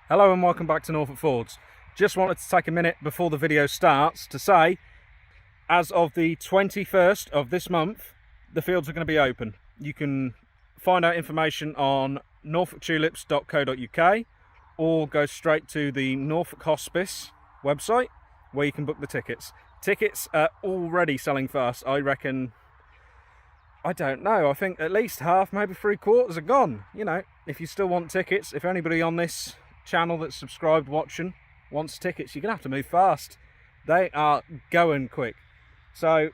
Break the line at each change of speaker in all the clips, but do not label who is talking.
Hello and welcome back to Norfolk Fords. Just wanted to take a minute before the video starts to say, as of the 21st of this month, the fields are going to be open. You can find out information on norfolktulips.co.uk or go straight to the Norfolk Hospice website where you can book the tickets. Tickets are already selling fast. I reckon, I don't know, I think at least half, maybe 3/4 are gone. You know, if you still want tickets, if anybody on this channel that's subscribed watching wants tickets, you're gonna have to move fast. They are going quick. So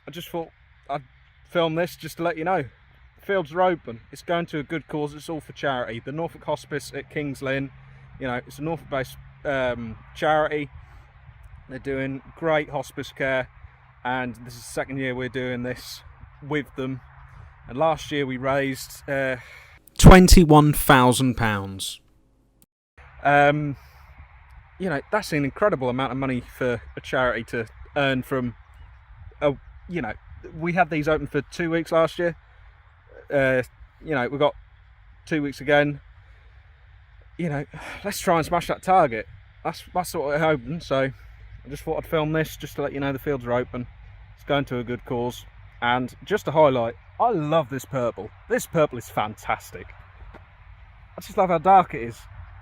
I just thought I'd film this just to let you know. The fields are open. It's going to a good cause. It's all for charity. The Norfolk Hospice at Kings Lynn, you know, it's a Norfolk based charity. They're doing great hospice care, and this is the second year we're doing this with them. And last year we raised £21,000. You know, that's an incredible amount of money for a charity to earn from. You know, we had these open for 2 weeks last year. You know, we've got 2 weeks again. You know, let's try and smash that target. That's what we're hoping. So I just thought I'd film this just to let you know the fields are open. It's going to a good cause. And just to highlight, I love this purple. This purple is fantastic. I just love how dark it is.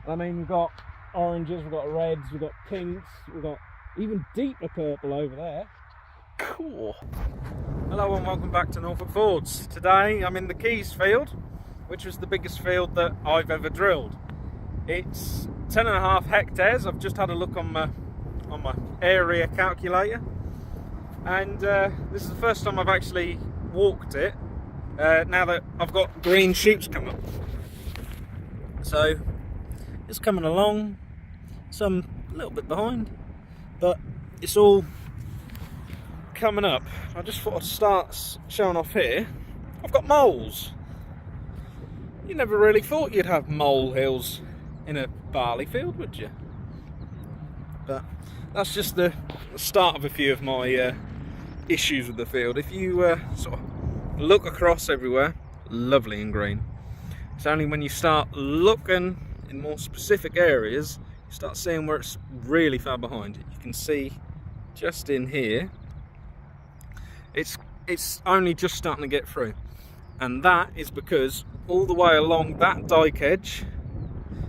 I mean, we've got oranges, we've got reds, we've got pinks, we've got even deeper purple over there. Cool. Hello and welcome back to Norfolk Fords. Today I'm in the Keys field, which was the biggest field that I've ever drilled. It's 10.5 hectares. I've just had a look on my area calculator, and this is the first time I've actually walked it now that I've got green shoots come up. So it's coming along, some a little bit behind, but it's all coming up. I just thought I'd start showing off here. I've got moles. You never really thought you'd have mole hills in a barley field, would you? But that's just the start of a few of my issues with the field. If you sort of look across everywhere, lovely and green. It's only when you start looking in more specific areas, you start seeing where it's really far behind. You can see just in here, it's only just starting to get through. And that is because all the way along that dike edge,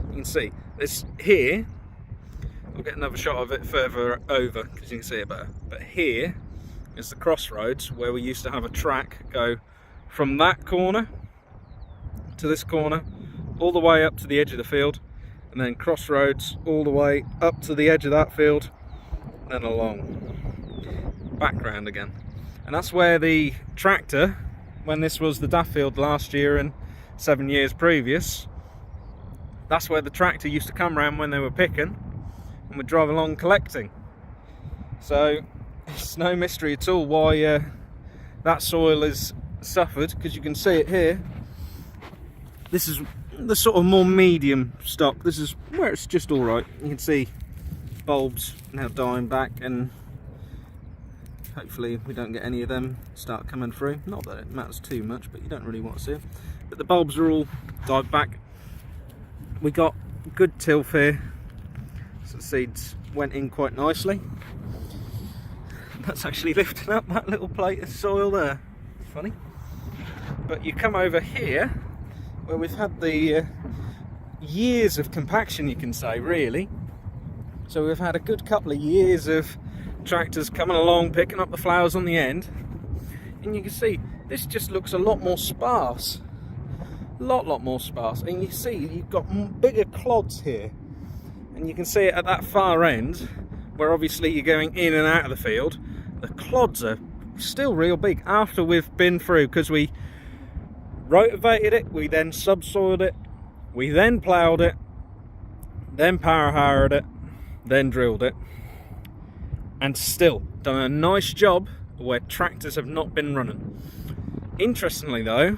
you can see this here. I'll get another shot of it further over because you can see it better. But here is the crossroads where we used to have a track go from that corner to this corner, all the way up to the edge of the field, and then crossroads all the way up to the edge of that field, and then along background again. And that's where the tractor, when this was the DAF field last year and 7 years previous, that's where the tractor used to come around when they were picking and would drive along collecting. So it's no mystery at all why that soil has suffered, because you can see it here. This is the sort of more medium stock. This is where it's just all right. You can see bulbs now dying back, and hopefully we don't get any of them start coming through. Not that it matters too much, but you don't really want to see it. But the bulbs are all died back. We got good tilth here, so the seeds went in quite nicely. That's actually lifting up that little plate of soil there. Funny. But you come over here where we've had the years of compaction, you can say, really. So we've had a good couple of years of tractors coming along, picking up the flowers on the end, and you can see this just looks a lot more sparse. A lot more sparse. And you see you've got bigger clods here, and you can see it at that far end where obviously you're going in and out of the field. The clods are still real big after we've been through, because we rotivated it, we then subsoiled it, we then ploughed it, then power harrowed it, then drilled it, and still done a nice job where tractors have not been running. Interestingly though,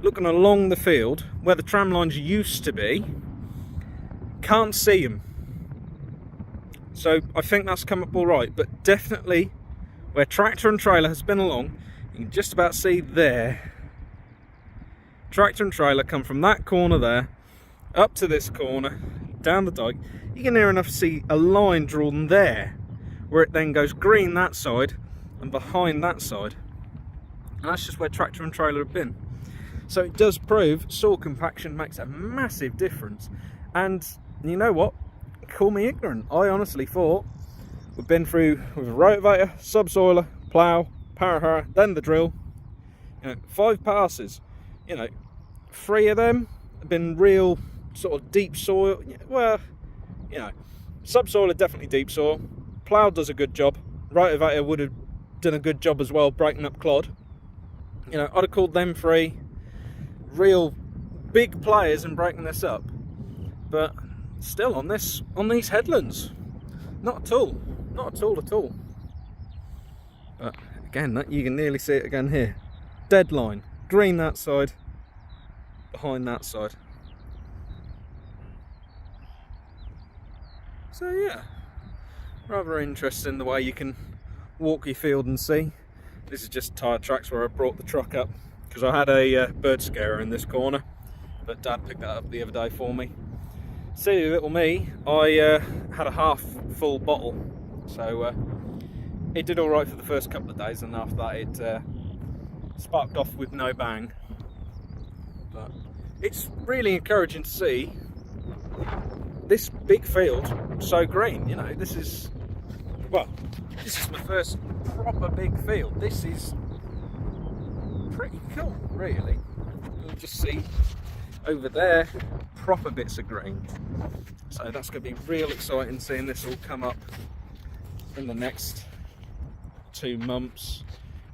looking along the field where the tram lines used to be, can't see them. So I think that's come up all right, but definitely where tractor and trailer has been along, you can just about see there. Tractor and trailer come from that corner there up to this corner, down the dike, you can near enough see a line drawn there, where it then goes green that side and behind that side. And that's just where tractor and trailer have been. So it does prove soil compaction makes a massive difference. And you know what? Call me ignorant. I honestly thought we've been through with a rotavator, subsoiler, plough, power harrow, then the drill. 5 passes. 3 of them have been real sort of deep soil. Well, subsoiler definitely deep soil. Plough does a good job. Rotavator would have done a good job as well, breaking up clod. I'd have called them 3 real big players in breaking this up. But still on these headlands, not at all at all. But again, you can nearly see it again here. Dead line, green that side, behind that side. So yeah, rather interesting the way you can walk your field and see. This is just tyre tracks where I brought the truck up because I had a bird scarer in this corner, but Dad picked that up the other day for me. Silly little me, I had a half full bottle, so it did all right for the first couple of days, and after that it sparked off with no bang. But it's really encouraging to see this big field so green. This is my first proper big field. This is pretty cool, really. You just see over there proper bits of green, so that's going to be real exciting seeing this all come up in the next 2 months.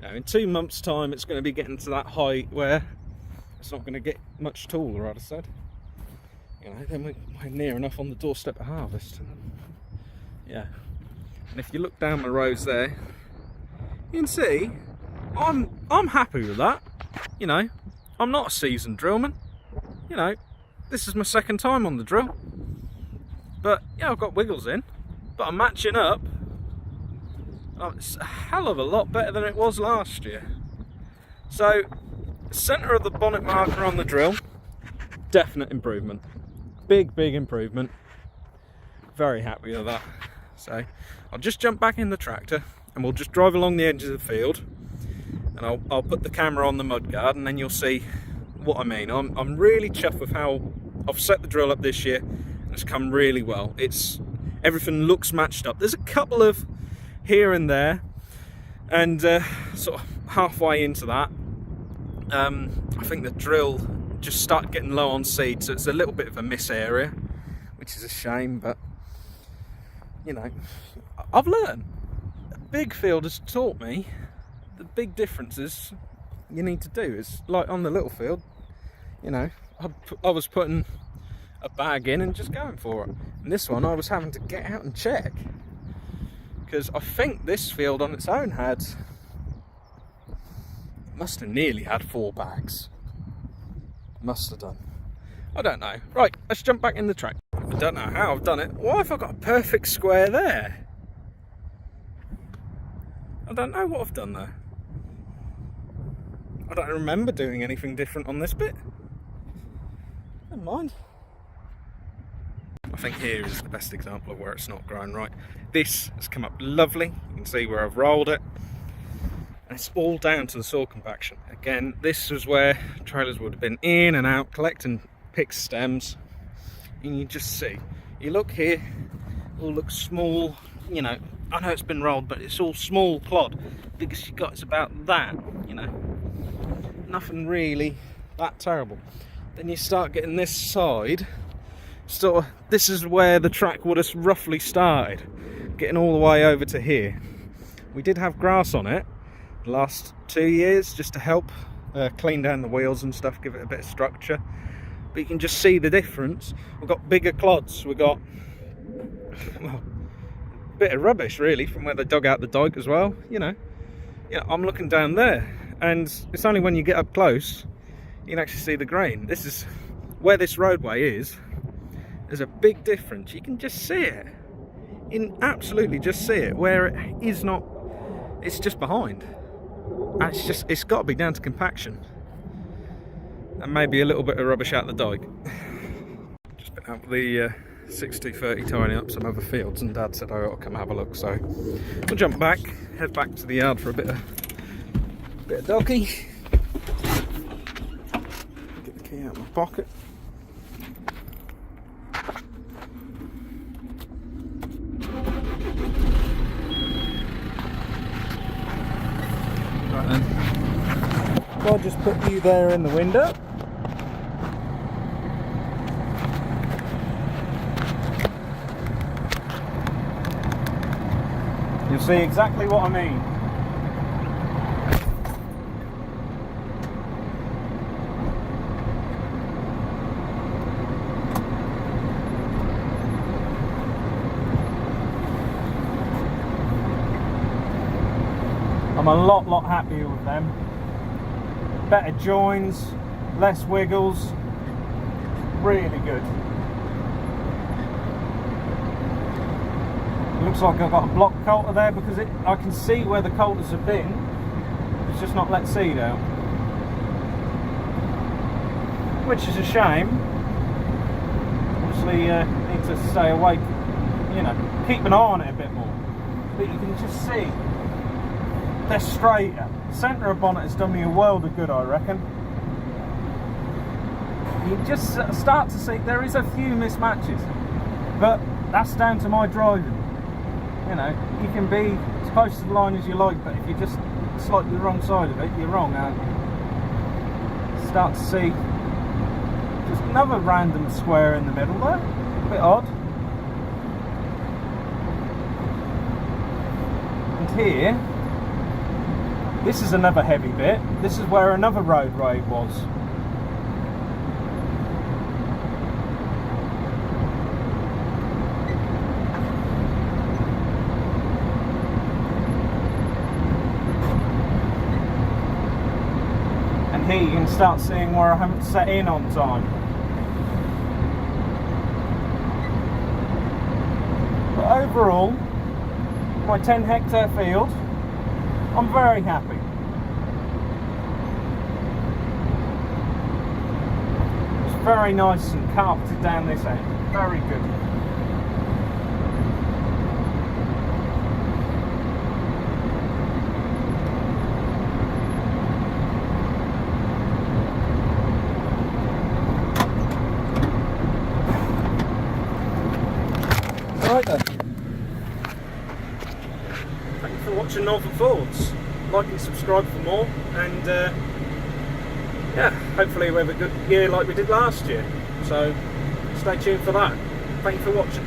In 2 months time it's going to be getting to that height where it's not going to get much taller, I'd have said. Then we're near enough on the doorstep of harvest. Yeah, and if you look down the rows there, you can see I'm happy with that. I'm not a seasoned drillman. This is my second time on the drill, but yeah, I've got wiggles in, but I'm matching up. It's a hell of a lot better than it was last year. So, centre of the bonnet marker on the drill, definite improvement. Big improvement. Very happy with that. So, I'll just jump back in the tractor and we'll just drive along the edges of the field, and I'll put the camera on the mudguard, and then you'll see what I mean. I'm really chuffed with how I've set the drill up this year, and it's come really well. Everything looks matched up. There's a couple of here and there, and sort of halfway into that, I think the drill just started getting low on seed, so it's a little bit of a miss area, which is a shame. But I've learned. A big field has taught me the big differences you need to do. Is like on the little field, I was putting a bag in and just going for it. And this one I was having to get out and check, because I think this field on its own must have nearly had 4 bags. Must have done. I don't know. Right, let's jump back in the track. I don't know how I've done it. Why have I got a perfect square there? I don't know what I've done there. I don't remember doing anything different on this bit. Never mind. I think here is the best example of where it's not grown right. This has come up lovely. You can see where I've rolled it. And it's all down to the soil compaction. Again, this was where trailers would have been in and out collecting pick stems. And you just see. You look here, it all looks small. I know it's been rolled, but it's all small clod. The biggest you got is about that, Nothing really that terrible. Then you start getting this side. So this is where the track would have roughly started, getting all the way over to here. We did have grass on it the last 2 years just to help clean down the wheels and stuff, give it a bit of structure. But you can just see the difference. We've got bigger clods. We've got a bit of rubbish really from where they dug out the dike as well. I'm looking down there, and it's only when you get up close you can actually see the grain. This is where this roadway is. There's a big difference. You can just see it. You can absolutely just see it. Where it is not, it's just behind. And it's got to be down to compaction. And maybe a little bit of rubbish out the dike. Just been out with the 60-30 tidying up some other fields, and Dad said I ought to come have a look, so we'll jump back, head back to the yard for a bit of doggy. Get the key out of my pocket. Right then, so I'll just put you there in the window. You'll see exactly what I mean. I'm a lot happier with them. Better joins, less wiggles, really good. Looks like I've got a block coulter there because I can see where the coulters have been. It's just not let seed out, which is a shame. Obviously, need to stay awake, you know, keep an eye on it a bit more. But you can just see they're straighter. Centre of bonnet has done me a world of good, I reckon. You just start to see there is a few mismatches, but that's down to my driving. You know, you can be as close to the line as you like, but if you're just slightly the wrong side of it, you're wrong, aren't you? Start to see just another random square in the middle there, a bit odd. And here, this is another heavy bit. This is where another roadway was. And here you can start seeing where I haven't set in on time. But overall, my 10-hectare field, I'm very happy. It's very nice and carpeted down this end. Very good. Right then. Thank you for watching Norfolk Fords. Like and subscribe for more, and yeah, hopefully we have a good year like we did last year, so stay tuned for that. Thank you for watching.